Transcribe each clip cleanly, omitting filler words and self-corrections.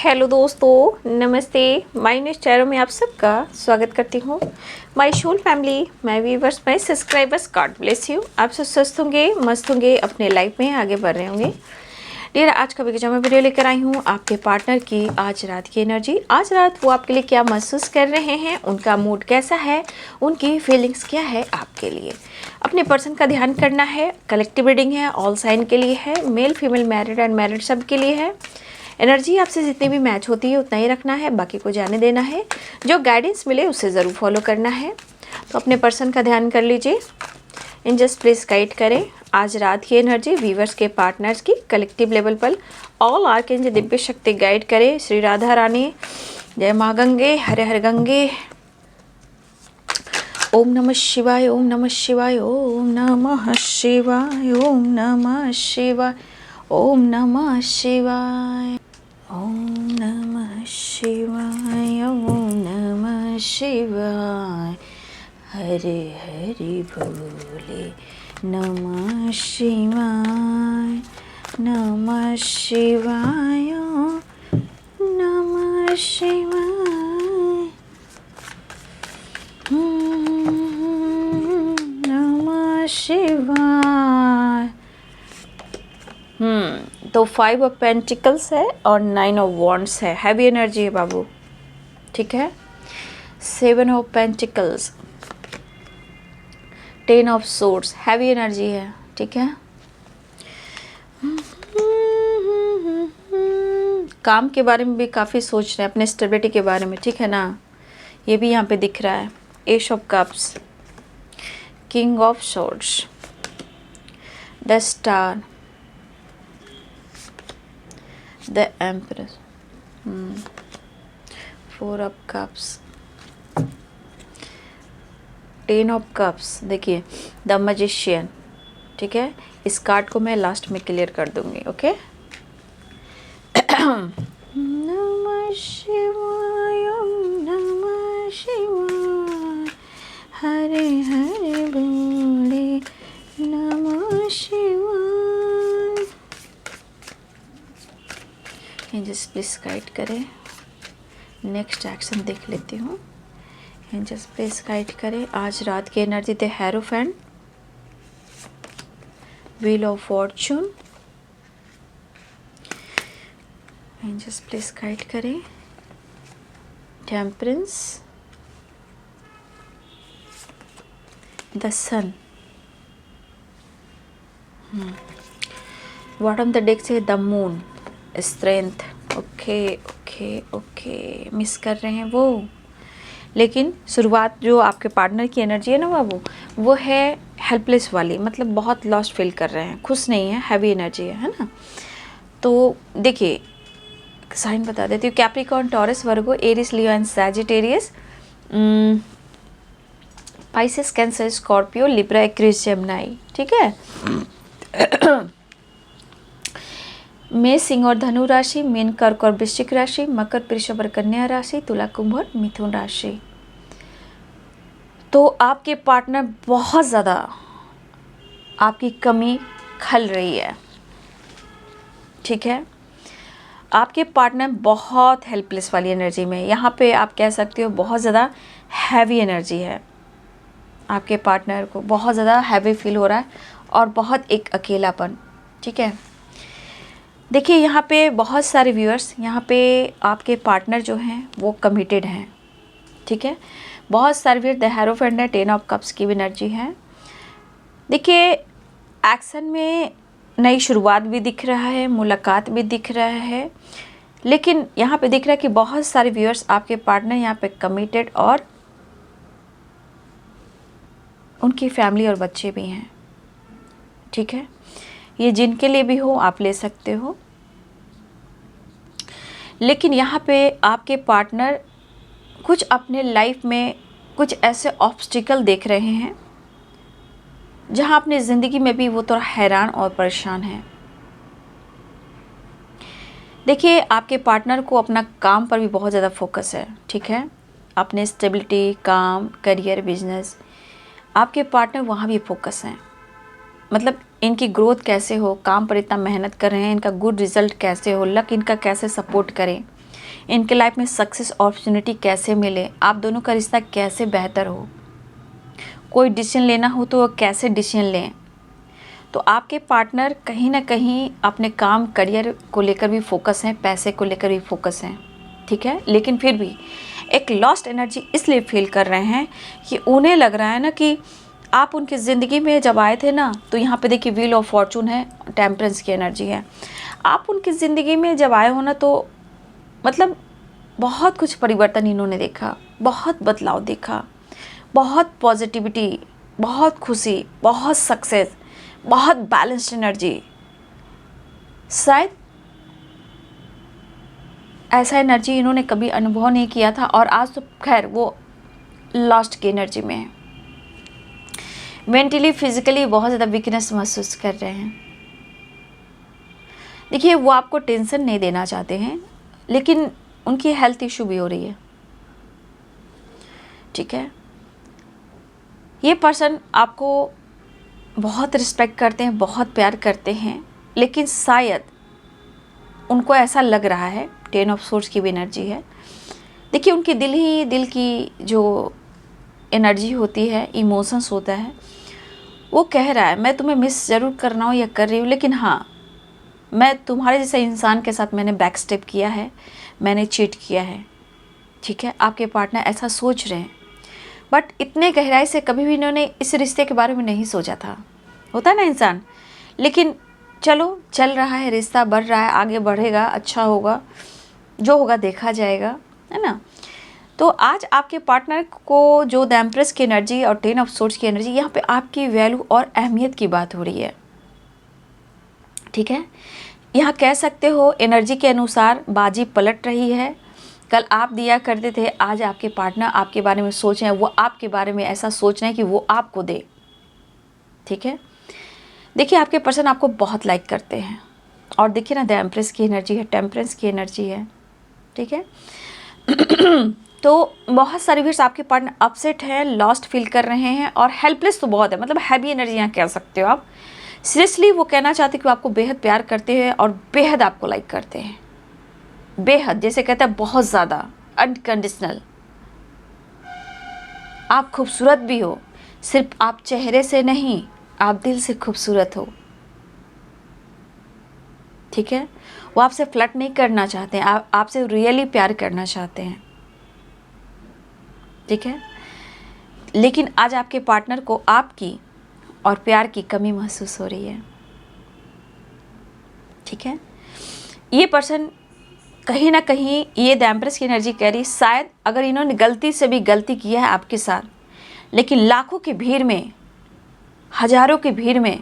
Hello दोस्तों, नमस्ते। My news channel में आप सबका स्वागत करती हूँ। My soul family, my viewers, my subscribers, God bless you. आप सब स्वस्थ होंगे, मस्त होंगे, अपने लाइफ में आगे बढ़ रहे होंगे। डियर, आज का मैं वीडियो लेकर आई हूँ आपके पार्टनर की आज रात की एनर्जी। आज रात वो आपके लिए क्या महसूस कर रहे हैं, उनका मूड कैसा है, उनकी फीलिंग्स क्या है आपके लिए। अपने पर्सन का ध्यान करना है। कलेक्टिव रीडिंग है, ऑल साइन के लिए है, male female married and married सब के लिए है। एनर्जी आपसे जितनी भी मैच होती है उतना ही रखना है, बाकी को जाने देना है। जो गाइडेंस मिले उसे ज़रूर फॉलो करना है। तो अपने पर्सन का ध्यान कर लीजिए। एंजल्स प्लीज गाइड करें आज रात की एनर्जी व्यूवर्स के पार्टनर्स की कलेक्टिव लेवल पर। ऑल आर्केंजल दिव्य शक्ति गाइड करे। श्री राधा रानी, जय माँ गंगे, हरे हर गंगे। ओम नमः शिवाय, ओम नमः शिवाय, ओम नमः शिवाय, ओम नमः शिवाय, ओम नमः शिवाय, ओम नमः शिवाय, ओम नमः शिवाय, हरे हरि भोले नमः शिवाय, नमः शिवाय, नमः शिवाय, नमः शिवाय। तो 5 ऑफ पेंटिकल्स है और 9 ऑफ वॉन्ड्स है। हैवी एनर्जी है बाबू, ठीक है। 7 of pentacles, 10 of swords, heavy energy है, ठीक है। काम के बारे में भी काफ़ी सोच रहे हैं, अपने स्टेबिलिटी के बारे में, ठीक है ना। ये भी यहाँ पे दिख रहा है। Ace of cups, king of swords, the star, the empress, 4 of cups, 10 of cups. देखिए द मैजिशियन, ठीक है। इस कार्ड को मैं लास्ट में क्लियर कर दूंगी, ओके। नमः शिवाय, नमः शिवाय, हरे हरे भोले नमः शिवाय। एंजल्स प्लीज गाइड करें। नेक्स्ट एक्शन देख लेती हूँ। एंजल्स प्लीज गाइड करें आज रात की energy. The hierophant, wheel of fortune. Angels please guide करें। Temperance, the sun. Bottom the deck से the moon, strength. Okay okay okay, miss कर रहे हैं वो। लेकिन शुरुआत जो आपके पार्टनर की एनर्जी है ना बाबू, वो है हेल्पलेस वाली, मतलब बहुत लॉस्ट फील कर रहे हैं, खुश नहीं है, हैवी एनर्जी है ना। तो देखिए साइन बता देती हूँ। Capricorn, Taurus, Virgo, Aries, Leo and Sagittarius, Pisces, Cancer, Scorpio, Libra, Aquarius, Gemini, ठीक है। मेष, सिंह और धनु राशि, मीन, कर्क और वृश्चिक राशि, मकर, वृषभ और कन्या राशि, तुला, कुंभ और मिथुन राशि। तो आपके पार्टनर बहुत ज़्यादा आपकी कमी खल रही है, ठीक है। आपके पार्टनर बहुत हेल्पलेस वाली एनर्जी में, यहाँ पे आप कह सकते हो बहुत ज़्यादा हैवी एनर्जी है। आपके पार्टनर को बहुत ज़्यादा हैवी फील हो रहा है और बहुत एक अकेलापन, ठीक है। देखिए यहाँ पे बहुत सारे व्यूअर्स, यहाँ पे आपके पार्टनर जो हैं वो कमिटेड हैं, ठीक है। बहुत सारे व्यूअर, द हेरोफेंट है, 10 ऑफ कप्स की भी एनर्जी है। देखिए एक्शन में नई शुरुआत भी दिख रहा है, मुलाकात भी दिख रहा है, लेकिन यहाँ पे दिख रहा है कि बहुत सारे व्यूअर्स आपके पार्टनर यहाँ पे कमिटेड और उनकी फैमिली और बच्चे भी हैं, ठीक है। ये जिनके लिए भी हो आप ले सकते हो। लेकिन यहाँ पे आपके पार्टनर कुछ अपने लाइफ में कुछ ऐसे ऑब्स्टिकल देख रहे हैं जहाँ अपनी ज़िंदगी में भी वो थोड़ा हैरान और परेशान है। देखिए आपके पार्टनर को अपना काम पर भी बहुत ज़्यादा फोकस है, ठीक है। अपने स्टेबिलिटी, काम, करियर, बिजनेस, आपके पार्टनर वहाँ भी फोकस हैं। मतलब इनकी ग्रोथ कैसे हो, काम पर इतना मेहनत कर रहे हैं, इनका गुड रिजल्ट कैसे हो, लक इनका कैसे सपोर्ट करें, इनके लाइफ में सक्सेस अपॉर्चुनिटी कैसे मिले, आप दोनों का रिश्ता कैसे बेहतर हो, कोई डिसीजन लेना हो तो वो कैसे डिसीजन लें। तो आपके पार्टनर कहीं ना कहीं अपने काम करियर को लेकर भी फोकस हैं, पैसे को लेकर भी फोकस हैं, ठीक है। लेकिन फिर भी एक लॉस्ट एनर्जी इसलिए फील कर रहे हैं कि उन्हें लग रहा है ना कि आप उनकी ज़िंदगी में जब आए थे ना, तो यहाँ पे देखिए व्हील ऑफ फॉर्चून है, टेम्परेंस की एनर्जी है। आप उनकी ज़िंदगी में जब आए हो ना, तो मतलब बहुत कुछ परिवर्तन इन्होंने देखा, बहुत बदलाव देखा, बहुत पॉजिटिविटी, बहुत खुशी, बहुत सक्सेस, बहुत बैलेंस्ड एनर्जी। शायद ऐसा एनर्जी इन्होंने कभी अनुभव नहीं किया था, और आज तो खैर वो लॉस्ट की एनर्जी में है। मेंटली फिजिकली बहुत ज़्यादा वीकनेस महसूस कर रहे हैं। देखिए वो आपको टेंशन नहीं देना चाहते हैं, लेकिन उनकी हेल्थ इशू भी हो रही है, ठीक है। ये पर्सन आपको बहुत रिस्पेक्ट करते हैं, बहुत प्यार करते हैं, लेकिन शायद उनको ऐसा लग रहा है, 10 ऑफ सोर्ड्स की भी एनर्जी है। देखिए उनकी दिल की जो एनर्जी होती है, इमोशंस होता है, वो कह रहा है मैं तुम्हें मिस ज़रूर कर रहा हूँ या कर रही हूँ, लेकिन हाँ मैं तुम्हारे जैसे इंसान के साथ मैंने बैक स्टेप किया है, मैंने चीट किया है, ठीक है। आपके पार्टनर ऐसा सोच रहे हैं, बट इतने गहराई से कभी भी इन्होंने इस रिश्ते के बारे में नहीं सोचा था। होता है ना इंसान, लेकिन चलो चल रहा है, रिश्ता बढ़ रहा है, आगे बढ़ेगा, अच्छा होगा, जो होगा देखा जाएगा, है ना। तो आज आपके पार्टनर को जो द एम्प्रेस की एनर्जी और 10 ऑफ सोर्ड्स की एनर्जी, यहाँ पे आपकी वैल्यू और अहमियत की बात हो रही है, ठीक है। यहाँ कह सकते हो एनर्जी के अनुसार बाजी पलट रही है। कल आप दिया करते थे, आज आपके पार्टनर आपके बारे में सोच रहे हैं, वो आपके बारे में ऐसा सोच रहे हैं कि वो आपको दे, ठीक है। देखिए आपके पर्सन आपको बहुत लाइक करते हैं, और देखिए ना द एम्प्रेस की एनर्जी है, टेम्परेंस की एनर्जी है, ठीक है। तो बहुत सारे व्यूअर्स आपके पार्टनर अपसेट है, लॉस्ट फील कर रहे हैं, और हेल्पलेस तो बहुत है, मतलब हैवी एनर्जी यहाँ कह सकते हो आप। सीरियसली वो कहना चाहते हैं कि वो आपको बेहद प्यार करते हैं और बेहद आपको लाइक करते हैं, बेहद, जैसे कहते हैं बहुत ज़्यादा, अनकंडीशनल। आप खूबसूरत भी हो, सिर्फ आप चेहरे से नहीं, आप दिल से खूबसूरत हो, ठीक है। वो आपसे फ्लर्ट नहीं करना चाहते हैं, आपसे रियली प्यार करना चाहते हैं, ठीक है। लेकिन आज आपके पार्टनर को आपकी और प्यार की कमी महसूस हो रही है, ठीक है। ये पर्सन कहीं ना कहीं, ये द एम्प्रेस की एनर्जी कह रही, शायद अगर इन्होंने गलती से भी गलती किया है आपके साथ, लेकिन लाखों की भीड़ में, हजारों की भीड़ में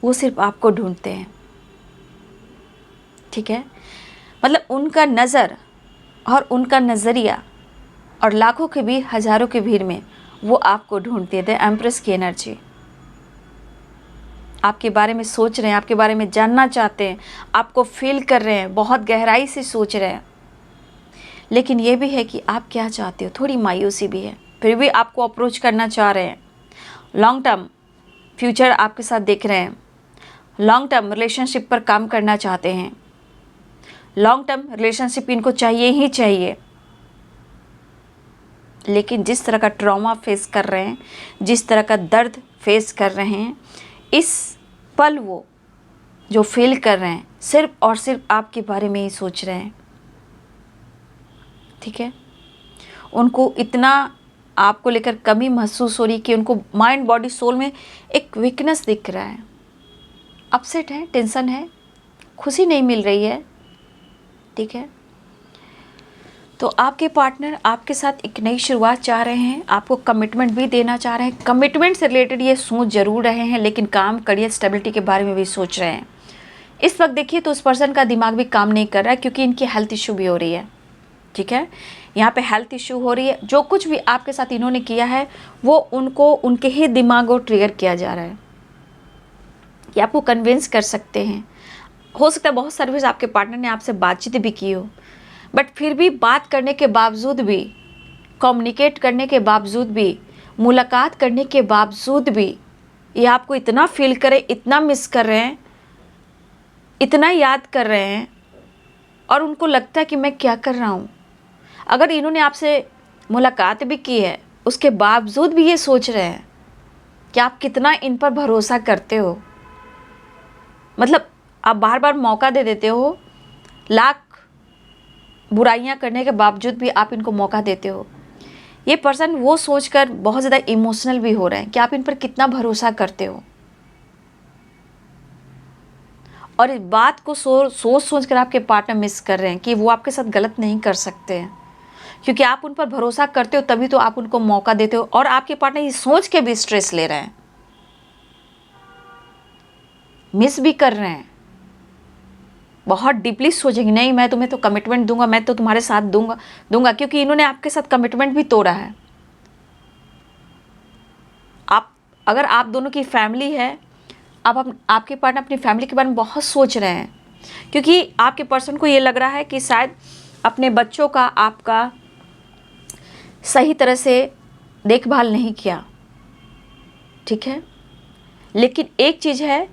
वो सिर्फ आपको ढूंढते हैं, ठीक है। मतलब उनका नज़र और उनका नज़रिया, और लाखों के भी, हजारों की भीड़ में वो आपको ढूंढते हैं। द एम्प्रेस की एनर्जी आपके बारे में सोच रहे हैं, आपके बारे में जानना चाहते हैं, आपको फील कर रहे हैं, बहुत गहराई से सोच रहे हैं। लेकिन ये भी है कि आप क्या चाहते हो, थोड़ी मायूसी भी है, फिर भी आपको अप्रोच करना चाह रहे हैं। लॉन्ग टर्म फ्यूचर आपके साथ देख रहे हैं, लॉन्ग टर्म रिलेशनशिप पर काम करना चाहते हैं, लॉन्ग टर्म रिलेशनशिप इनको चाहिए ही चाहिए। लेकिन जिस तरह का ट्रॉमा फेस कर रहे हैं, जिस तरह का दर्द फेस कर रहे हैं, इस पल वो जो फील कर रहे हैं, सिर्फ और सिर्फ आपके बारे में ही सोच रहे हैं, ठीक है। उनको इतना आपको लेकर कमी महसूस हो रही कि उनको माइंड बॉडी सोल में एक वीकनेस दिख रहा है, अपसेट है, टेंशन है, खुशी नहीं मिल रही है, ठीक है। तो आपके पार्टनर आपके साथ एक नई शुरुआत चाह रहे हैं, आपको कमिटमेंट भी देना चाह रहे हैं। कमिटमेंट से रिलेटेड ये सोच जरूर रहे हैं, लेकिन काम करियर स्टेबिलिटी के बारे में भी सोच रहे हैं। इस वक्त देखिए तो उस पर्सन का दिमाग भी काम नहीं कर रहा है, क्योंकि इनकी हेल्थ इशू भी हो रही है, ठीक है। यहाँ पे हेल्थ इशू हो रही है, जो कुछ भी आपके साथ इन्होंने किया है वो उनको उनके ही दिमाग को ट्रिगर किया जा रहा है, कि आपको कन्विंस कर सकते हैं। हो सकता है बहुत सर्विस आपके पार्टनर ने आपसे बातचीत भी की हो, बट फिर भी बात करने के बावजूद भी, कम्युनिकेट करने के बावजूद भी, मुलाकात करने के बावजूद भी, ये आपको इतना फील करे, इतना मिस कर रहे हैं, इतना याद कर रहे हैं और उनको लगता है कि मैं क्या कर रहा हूँ। अगर इन्होंने आपसे मुलाकात भी की है, उसके बावजूद भी ये सोच रहे हैं कि आप कितना इन पर भरोसा करते हो। मतलब आप बार बार मौका दे देते हो, लाख बुराइयां करने के बावजूद भी आप इनको मौका देते हो। ये पर्सन वो सोचकर बहुत ज़्यादा इमोशनल भी हो रहे हैं कि आप इन पर कितना भरोसा करते हो, और इस बात को सोच सोच कर आपके पार्टनर मिस कर रहे हैं कि वो आपके साथ गलत नहीं कर सकते हैं, क्योंकि आप उन पर भरोसा करते हो तभी तो आप उनको मौका देते हो। और आपके पार्टनर ये सोच के भी स्ट्रेस ले रहे हैं, मिस भी कर रहे हैं, बहुत डीपली सोचेंगे नहीं मैं तुम्हें तो कमिटमेंट दूंगा, मैं तो तुम्हारे साथ दूंगा, क्योंकि इन्होंने आपके साथ कमिटमेंट भी तोड़ा है। अगर आप दोनों की फैमिली है, आपके पार्टनर अपनी फैमिली के बारे में बहुत सोच रहे हैं, क्योंकि आपके पर्सन को ये लग रहा है कि शायद अपने बच्चों का आपका सही तरह से देखभाल नहीं किया, ठीक है। लेकिन एक चीज़ है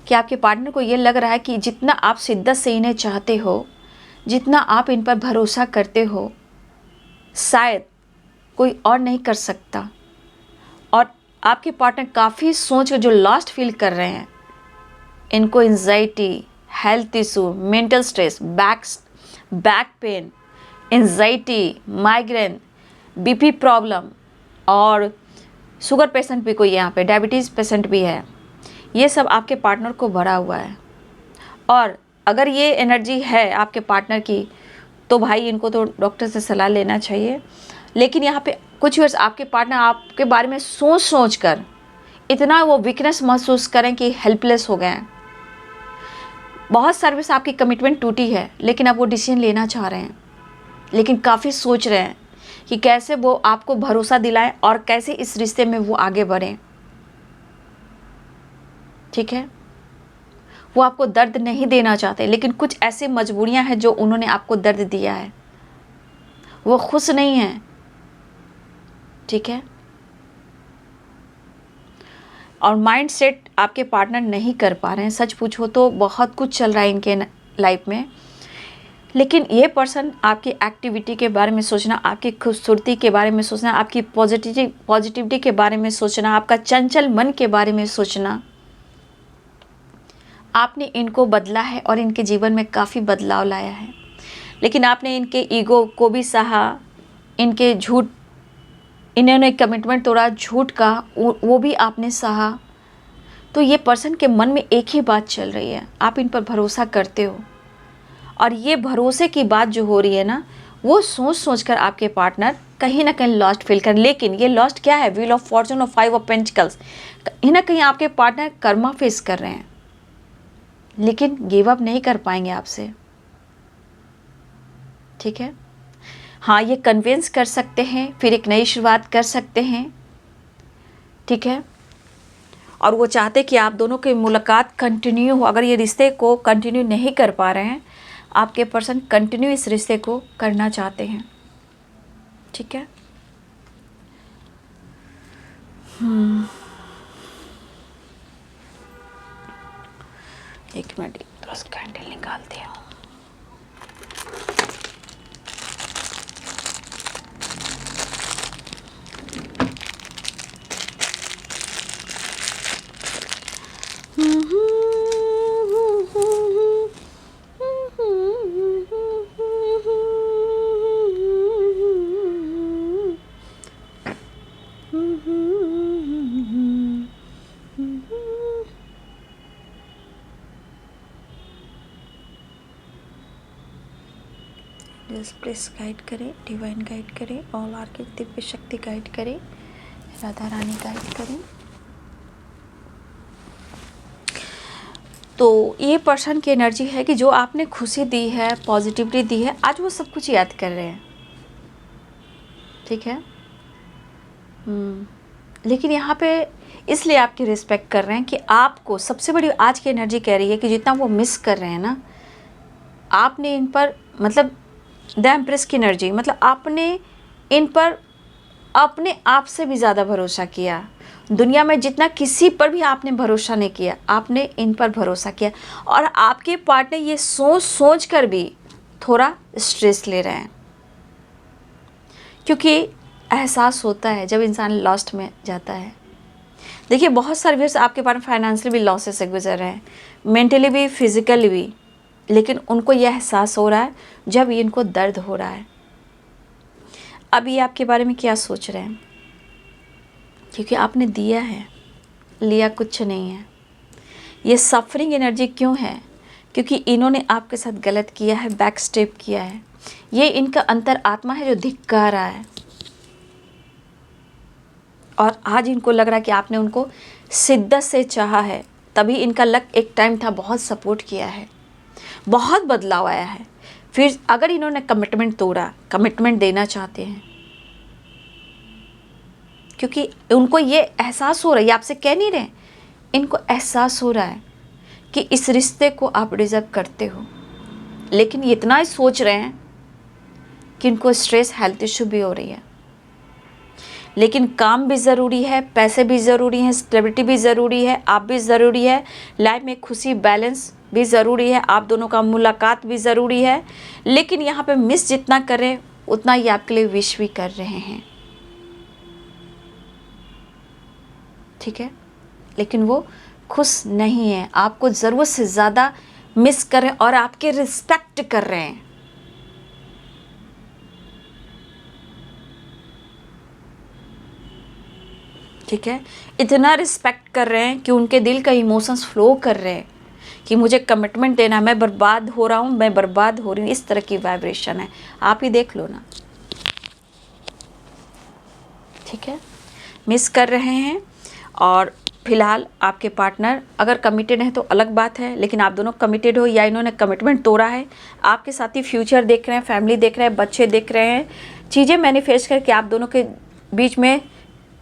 कि आपके पार्टनर को ये लग रहा है कि जितना आप शिद्दत से इन्हें चाहते हो, जितना आप इन पर भरोसा करते हो, शायद कोई और नहीं कर सकता। और आपके पार्टनर काफ़ी सोच कर जो लॉस्ट फील कर रहे हैं, इनको anxiety, health issue, mental stress, back pain, anxiety, migraine, BP problem, और शुगर पेशेंट भी कोई यहाँ पे, डायबिटीज़ पेशेंट भी है। ये सब आपके पार्टनर को भरा हुआ है। और अगर ये एनर्जी है आपके पार्टनर की, तो भाई इनको तो डॉक्टर से सलाह लेना चाहिए। लेकिन यहाँ पे कुछ वर्ष आपके पार्टनर आपके बारे में सोच कर इतना वो वीकनेस महसूस करें कि हेल्पलेस हो गए हैं। बहुत सर्विस आपकी कमिटमेंट टूटी है, लेकिन अब वो डिसीजन लेना चाह रहे हैं, लेकिन काफ़ी सोच रहे हैं कि कैसे वो आपको भरोसा दिलाएं और कैसे इस रिश्ते में वो आगे बढ़ें, ठीक है। वो आपको दर्द नहीं देना चाहते, लेकिन कुछ ऐसी मजबूरियां हैं जो उन्होंने आपको दर्द दिया है। वो खुश नहीं है, ठीक है। और माइंड सेट आपके पार्टनर नहीं कर पा रहे हैं। सच पूछो तो बहुत कुछ चल रहा है इनके लाइफ में, लेकिन ये पर्सन आपकी एक्टिविटी के बारे में सोचना, आपकी खूबसूरती के बारे में सोचना, आपकी पॉजिटिविटी के बारे में सोचना, आपका चंचल मन के बारे में सोचना, आपने इनको बदला है और इनके जीवन में काफ़ी बदलाव लाया है। लेकिन आपने इनके ईगो को भी सहा, इनके झूठ, इन्होंने कमिटमेंट तोड़ा, झूठ का वो भी आपने सहा। तो ये पर्सन के मन में एक ही बात चल रही है, आप इन पर भरोसा करते हो। और ये भरोसे की बात जो हो रही है ना, वो सोच कर आपके पार्टनर कहीं ना कहीं लॉस्ट फील कर। लेकिन ये लॉस्ट क्या है, व्हील ऑफ फॉर्चून और 5 ऑफ पेंटिकल्स, कहीं ना कहीं आपके पार्टनर कर्मा फेस कर रहे हैं, लेकिन गिव अप नहीं कर पाएंगे आपसे, ठीक है। हाँ, ये कन्विंस कर सकते हैं, फिर एक नई शुरुआत कर सकते हैं, ठीक है। और वो चाहते कि आप दोनों की मुलाकात कंटिन्यू हो। अगर ये रिश्ते को कंटिन्यू नहीं कर पा रहे हैं, आपके पर्सन कंटिन्यू इस रिश्ते को करना चाहते हैं, ठीक है। एक मिनट, तो कैंडल निकालती हूँ। प्लीज गाइड करें, डिवाइन गाइड करें, ऑल आर की दिव्य शक्ति गाइड करें, राधा रानी गाइड करें। तो ये पर्सन की एनर्जी है कि जो आपने खुशी दी है, पॉजिटिविटी दी है, आज वो सब कुछ याद कर रहे हैं, ठीक है। लेकिन यहाँ पे इसलिए आपकी रिस्पेक्ट कर रहे हैं कि आपको सबसे बड़ी आज की एनर्जी कह रही है कि जितना वो मिस कर रहे हैं ना, आपने इन पर, मतलब द एम्प्रेस की एनर्जी, मतलब आपने इन पर अपने आप से भी ज़्यादा भरोसा किया। दुनिया में जितना किसी पर भी आपने भरोसा नहीं किया, आपने इन पर भरोसा किया। और आपके पार्टनर ये सोच कर भी थोड़ा स्ट्रेस ले रहे हैं, क्योंकि एहसास होता है जब इंसान लॉस्ट में जाता है। देखिए बहुत सारे व्यूअर्स आपके पास फाइनेंशियली भी लॉसेस से गुजर रहे हैं, मेंटली भी, फिजिकली भी, लेकिन उनको यह एहसास हो रहा है जब इनको दर्द हो रहा है। अब ये आपके बारे में क्या सोच रहे हैं, क्योंकि आपने दिया है, लिया कुछ नहीं है। ये सफरिंग एनर्जी क्यों है, क्योंकि इन्होंने आपके साथ गलत किया है, बैक स्टेप किया है। ये इनका अंतर आत्मा है जो धिक्कार रहा है, और आज इनको लग रहा है कि आपने उनको शिद्दत से चाहा है, तभी इनका लक एक टाइम था बहुत सपोर्ट किया है, बहुत बदलाव आया है। फिर अगर इन्होंने कमिटमेंट तोड़ा, कमिटमेंट देना चाहते हैं, क्योंकि उनको ये एहसास हो रहा है, ये आपसे कह नहीं रहे, इनको एहसास हो रहा है कि इस रिश्ते को आप डिज़र्व करते हो, लेकिन इतना ही सोच रहे हैं कि इनको स्ट्रेस, हेल्थ इशू भी हो रही है। लेकिन काम भी ज़रूरी है, पैसे भी ज़रूरी हैं, स्टेबिलिटी भी ज़रूरी है, आप भी ज़रूरी है, लाइफ में खुशी, बैलेंस भी ज़रूरी है, आप दोनों का मुलाकात भी ज़रूरी है। लेकिन यहाँ पे मिस जितना करें उतना ही आपके लिए विश भी कर रहे हैं, ठीक है, लेकिन वो खुश नहीं है, आपको ज़रूरत से ज़्यादा मिस कर रहे हैं और आपके रिस्पेक्ट कर रहे हैं। ठीक है, इतना रिस्पेक्ट कर रहे हैं कि उनके दिल का इमोशंस फ्लो कर रहे हैं कि मुझे कमिटमेंट देना, मैं बर्बाद हो रहा हूँ, मैं बर्बाद हो रही हूँ, इस तरह की वाइब्रेशन है। आप ही देख लो ना, ठीक है, मिस कर रहे हैं। और फिलहाल आपके पार्टनर अगर कमिटेड है तो अलग बात है, लेकिन आप दोनों कमिटेड हो या इन्होंने कमिटमेंट तोड़ा है, आपके साथ ही फ्यूचर देख रहे हैं, फैमिली देख रहे हैं, बच्चे देख रहे हैं, चीज़ें मैनिफेस्ट करके आप दोनों के बीच में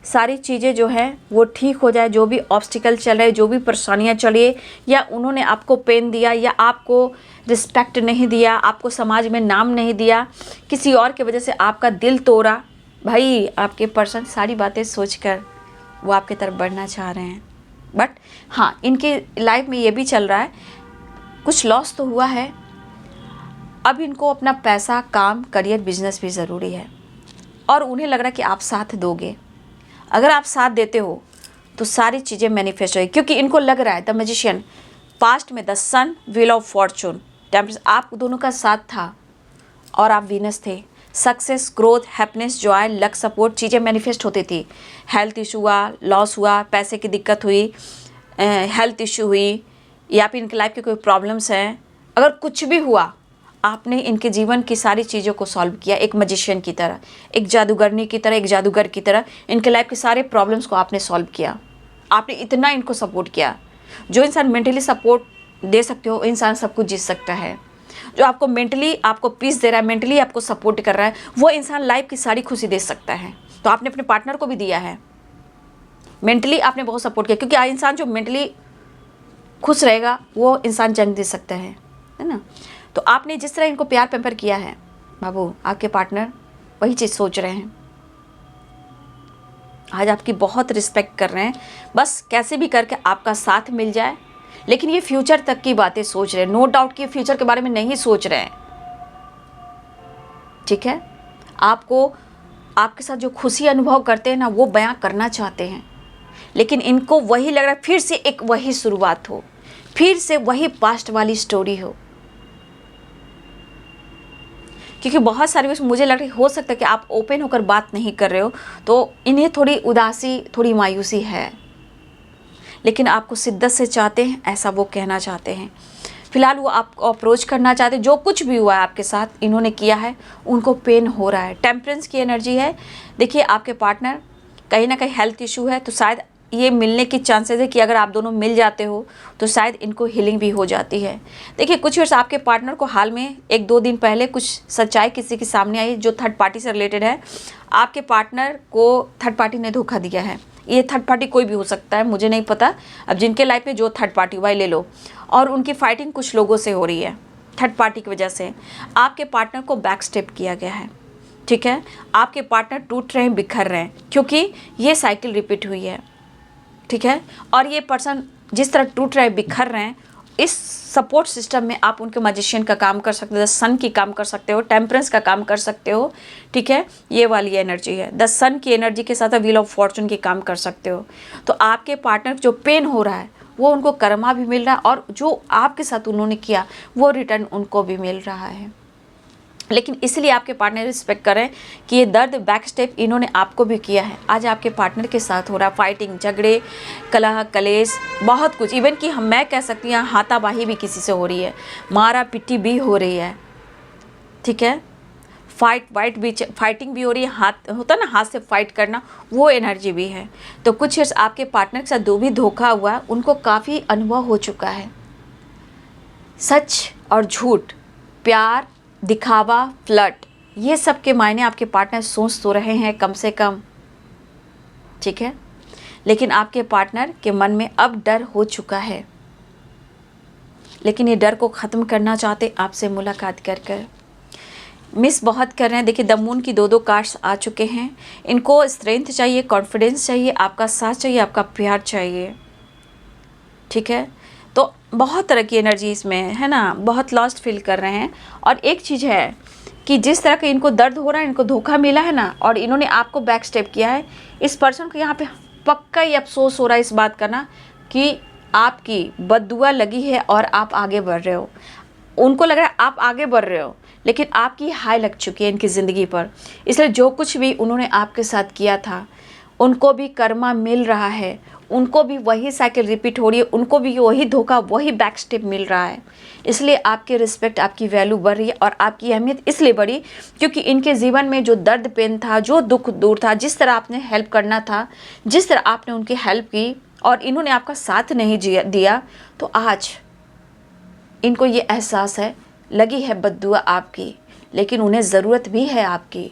सारी चीज़ें जो है वो ठीक हो जाए। जो भी ऑब्स्टिकल चल रहे, जो भी परेशानियाँ चलिए, या उन्होंने आपको पेन दिया, या आपको रिस्पेक्ट नहीं दिया, आपको समाज में नाम नहीं दिया, किसी और की वजह से आपका दिल तोड़ा, भाई आपके पर्सन सारी बातें सोचकर वो आपके तरफ बढ़ना चाह रहे हैं। बट हाँ, इनके लाइफ में ये भी चल रहा है, कुछ लॉस तो हुआ है, अब इनको अपना पैसा, काम, करियर, बिजनेस भी ज़रूरी है, और उन्हें लग रहा है कि आप साथ दोगे। अगर आप साथ देते हो तो सारी चीज़ें मैनिफेस्ट होगी, क्योंकि इनको लग रहा है द मैजिशियन, पास्ट में the sun, wheel of fortune, temperance, आप दोनों का साथ था और आप वीनस थे। Success, growth, happiness, joy, luck, support, चीज़ें मैनिफेस्ट होती थी। हेल्थ इशू हुआ, लॉस हुआ, पैसे की दिक्कत हुई, हेल्थ इशू हुई, या फिर इनके लाइफ के कोई प्रॉब्लम्स हैं, अगर कुछ भी हुआ, आपने इनके जीवन की सारी चीज़ों को सॉल्व किया, एक मैजिशियन की तरह, एक जादूगरनी की तरह, एक जादूगर की तरह इनके लाइफ के सारे प्रॉब्लम्स को आपने सॉल्व किया। आपने इतना इनको सपोर्ट किया। जो इंसान मेंटली सपोर्ट दे सकते हो, इंसान सब कुछ जीत सकता है। जो आपको मेंटली आपको पीस दे रहा है, मेंटली आपको सपोर्ट कर रहा है, वो इंसान लाइफ की सारी खुशी दे सकता है। तो आपने अपने पार्टनर को भी दिया है, मेंटली आपने बहुत सपोर्ट किया, क्योंकि इंसान जो मेंटली खुश रहेगा वो इंसान जंग दे सकता है ना। तो आपने जिस तरह इनको प्यार पैम्पर किया है, बाबू आपके पार्टनर वही चीज़ सोच रहे हैं। आज आपकी बहुत रिस्पेक्ट कर रहे हैं, बस कैसे भी करके आपका साथ मिल जाए। लेकिन ये फ्यूचर तक की बातें सोच रहे हैं, नो डाउट कि फ्यूचर के बारे में नहीं सोच रहे हैं, ठीक है। आपको आपके साथ जो खुशी अनुभव करते हैं ना, वो बयां करना चाहते हैं, लेकिन इनको वही लग रहा है फिर से एक वही शुरुआत हो, फिर से वही पास्ट वाली स्टोरी हो। क्योंकि बहुत सारे मुझे लग रहा है, हो सकता है कि आप ओपन होकर बात नहीं कर रहे हो, तो इन्हें थोड़ी उदासी, थोड़ी मायूसी है, लेकिन आपको शिद्दत से चाहते हैं, ऐसा वो कहना चाहते हैं। फिलहाल वो आपको अप्रोच करना चाहते हैं। जो कुछ भी हुआ है आपके साथ, इन्होंने किया है, उनको पेन हो रहा है। टेम्परेंस की एनर्जी है। देखिए आपके पार्टनर कहीं ना कहीं हेल्थ इशू है, तो शायद ये मिलने की चांसेस है कि अगर आप दोनों मिल जाते हो तो शायद इनको हीलिंग भी हो जाती है। देखिए कुछ वर्ष आपके पार्टनर को हाल में 1-2 दिन पहले कुछ सच्चाई किसी के सामने आई जो थर्ड पार्टी से रिलेटेड है। आपके पार्टनर को थर्ड पार्टी ने धोखा दिया है। ये थर्ड पार्टी कोई भी हो सकता है, मुझे नहीं पता। अब जिनके लाइफ में जो थर्ड पार्टी हुआ ले लो, और उनकी फाइटिंग कुछ लोगों से हो रही है थर्ड पार्टी की वजह से। आपके पार्टनर को बैक स्टेप किया गया है, ठीक है। आपके पार्टनर टूट रहे हैं, बिखर रहे हैं, क्योंकि ये साइकिल रिपीट हुई है, ठीक है। और ये पर्सन जिस तरह टूट रहे हैं, बिखर रहे हैं, इस सपोर्ट सिस्टम में आप उनके मैजिशियन का काम कर सकते हो, द सन की काम कर सकते हो, टेम्परेंस का काम कर सकते हो, ठीक है। ये वाली एनर्जी है, द सन की एनर्जी के साथ व्हील ऑफ फॉर्चून की काम कर सकते हो। तो आपके पार्टनर जो पेन हो रहा है वो उनको कर्मा भी मिल रहा है, और जो आपके साथ उन्होंने किया वो रिटर्न उनको भी मिल रहा है। लेकिन इसलिए आपके पार्टनर रिस्पेक्ट करें कि ये दर्द बैक स्टेप इन्होंने आपको भी किया है, आज आपके पार्टनर के साथ हो रहा है। फाइटिंग, झगड़े, कलह, कलेश, बहुत कुछ, इवन कि मैं कह सकती हूँ हाथापाई भी किसी से हो रही है, मारा पिट्टी भी हो रही है, ठीक है। फाइटिंग भी हो रही है, हाथ होता है ना, हाथ से फाइट करना, वो एनर्जी भी है। तो कुछ इयर्स आपके पार्टनर के साथ जो भी धोखा हुआ है उनको काफ़ी अनुभव हो चुका है। सच और झूठ, प्यार, दिखावा, फ्लर्ट, ये सब के मायने आपके पार्टनर सोच तो रहे हैं कम से कम, ठीक है। लेकिन आपके पार्टनर के मन में अब डर हो चुका है, लेकिन ये डर को ख़त्म करना चाहते आपसे मुलाकात कर कर। मिस बहुत कर रहे हैं। देखिए द मून की 2 कार्ड्स आ चुके हैं। इनको स्ट्रेंथ चाहिए, कॉन्फिडेंस चाहिए, आपका साथ चाहिए, आपका प्यार चाहिए, ठीक है। तो बहुत तरह की एनर्जी इसमें है ना, बहुत लॉस्ट फील कर रहे हैं। और एक चीज़ है कि जिस तरह का इनको दर्द हो रहा है, इनको धोखा मिला है ना, और इन्होंने आपको बैक स्टेप किया है, इस पर्सन को यहाँ पे पक्का ही अफसोस हो रहा है इस बात का ना कि आपकी बद्दुआ लगी है और आप आगे बढ़ रहे हो। उनको लग रहा है आप आगे बढ़ रहे हो, लेकिन आपकी हाई लग चुकी है इनकी ज़िंदगी पर। इसलिए जो कुछ भी उन्होंने आपके साथ किया था उनको भी कर्मा मिल रहा है, उनको भी वही साइकिल रिपीट हो रही है, उनको भी वही धोखा, वही बैक स्टेप मिल रहा है। इसलिए आपकी रिस्पेक्ट, आपकी वैल्यू बढ़ रही है, और आपकी अहमियत इसलिए बढ़ी क्योंकि इनके जीवन में जो दर्द पेन था, जो दुख दूर था, जिस तरह आपने हेल्प करना था, जिस तरह आपने उनकी हेल्प की और इन्होंने आपका साथ नहीं दिया, तो आज इनको ये एहसास है, लगी है बद्दुआ आपकी, लेकिन उन्हें ज़रूरत भी है आपकी।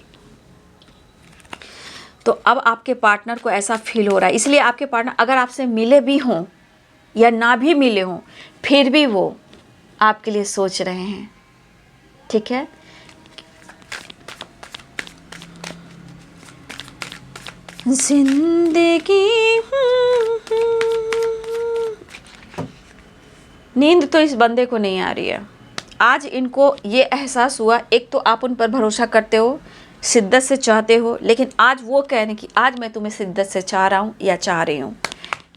तो अब आपके पार्टनर को ऐसा फील हो रहा है। इसलिए आपके पार्टनर अगर आपसे मिले भी हों या ना भी मिले हों, फिर भी वो आपके लिए सोच रहे हैं, ठीक है। जिंदगी नींद तो इस बंदे को नहीं आ रही है। आज इनको ये एहसास हुआ, एक तो आप उन पर भरोसा करते हो, शिद्दत से चाहते हो, लेकिन आज वो कह रहे हैं कि आज मैं तुम्हें शिद्दत से चाह रहा हूँ या चाह रही हूँ,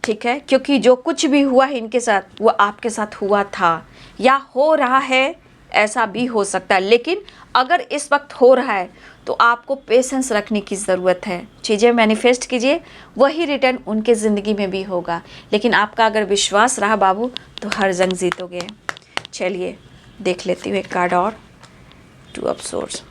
ठीक है। क्योंकि जो कुछ भी हुआ है इनके साथ वो आपके साथ हुआ था या हो रहा है, ऐसा भी हो सकता है। लेकिन अगर इस वक्त हो रहा है तो आपको पेशेंस रखने की ज़रूरत है। चीज़ें मैनिफेस्ट कीजिए, वही रिटर्न उनके ज़िंदगी में भी होगा। लेकिन आपका अगर विश्वास रहा बाबू तो हर जंग जीतोगे। चलिए देख लेती हूँ एक कार्ड और, 2 ऑफ सोर्स।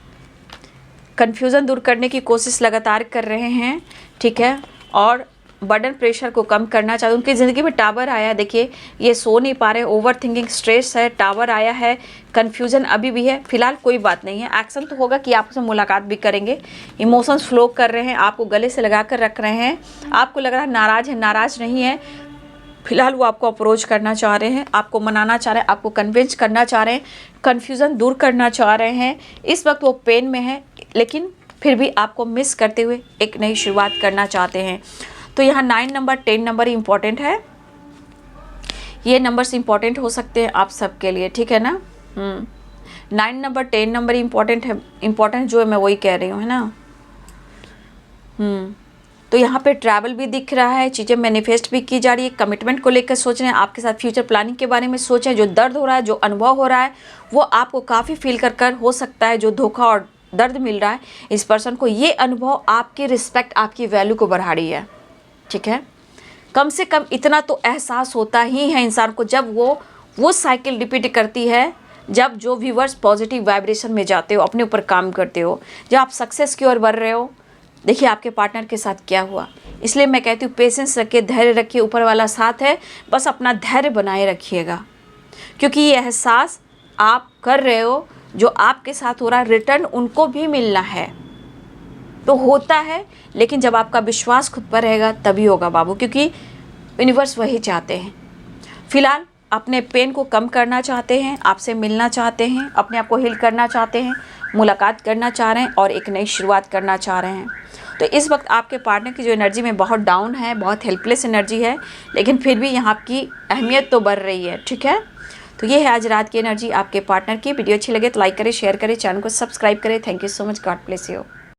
कन्फ्यूज़न दूर करने की कोशिश लगातार कर रहे हैं, ठीक है, और बर्डन प्रेशर को कम करना चाहते हैं। उनकी ज़िंदगी में टावर आया, देखिए ये सो नहीं पा रहे, ओवर थिंकिंग, स्ट्रेस है, टावर आया है, कन्फ्यूज़न अभी भी है। फिलहाल कोई बात नहीं है, एक्शन तो होगा कि आपसे मुलाकात भी करेंगे। इमोशंस फ्लो कर रहे हैं, आपको गले से लगा कर रख रहे हैं, आपको लग रहा है नाराज़ है, नाराज़ नहीं है। फिलहाल वो आपको अप्रोच करना चाह रहे हैं, आपको मनाना चाह रहे हैं, आपको कन्विंस करना चाह रहे हैं, कन्फ्यूज़न दूर करना चाह रहे हैं। इस वक्त वो पेन में है, लेकिन फिर भी आपको मिस करते हुए एक नई शुरुआत करना चाहते हैं। तो यहाँ 9 नंबर, 10 नंबर इम्पॉर्टेंट है। ये नंबर्स इम्पॉर्टेंट हो सकते हैं आप सबके लिए, ठीक है ना। 9 नंबर, 10 नंबर इम्पॉर्टेंट है, इम्पॉर्टेंट जो है मैं वही कह रही हूँ, है ना। तो यहाँ पे ट्रैवल भी दिख रहा है, चीज़ें मैनिफेस्ट भी की जा रही है, कमिटमेंट को लेकर सोच रहे हैं, आपके साथ फ्यूचर प्लानिंग के बारे में सोचें। जो दर्द हो रहा है, जो अनुभव हो रहा है, वो आपको काफ़ी फील कर हो सकता है। जो धोखा और दर्द मिल रहा है इस पर्सन को, ये अनुभव आपकी रिस्पेक्ट, आपकी वैल्यू को बढ़ा रही है, ठीक है। कम से कम इतना तो एहसास होता ही है इंसान को जब वो साइकिल रिपीट करती है, जब जो व्यूवर्स पॉजिटिव वाइब्रेशन में जाते हो, अपने ऊपर काम करते हो, जब आप सक्सेस की ओर बढ़ रहे हो। देखिए आपके पार्टनर के साथ क्या हुआ। इसलिए मैं कहती हूँ पेशेंस रखिए, धैर्य रखिए, ऊपर वाला साथ है, बस अपना धैर्य बनाए रखिएगा। क्योंकि ये एहसास आप कर रहे हो, जो आपके साथ हो रहा है, रिटर्न उनको भी मिलना है। तो होता है, लेकिन जब आपका विश्वास खुद पर रहेगा तभी होगा बाबू, क्योंकि यूनिवर्स वही चाहते हैं। फिलहाल अपने पेन को कम करना चाहते हैं, आपसे मिलना चाहते हैं, अपने आप को हील करना चाहते हैं, मुलाकात करना चाह रहे हैं और एक नई शुरुआत करना चाह रहे हैं। तो इस वक्त आपके पार्टनर की जो एनर्जी में बहुत डाउन है, बहुत हेल्पलेस एनर्जी है, लेकिन फिर भी यहाँ आपकी अहमियत तो बढ़ रही है। ठीक है, तो ये है आज रात की एनर्जी आपके पार्टनर की। वीडियो अच्छी लगे तो लाइक करें, शेयर करें, चैनल को सब्सक्राइब करें। Thank you so much, God bless you.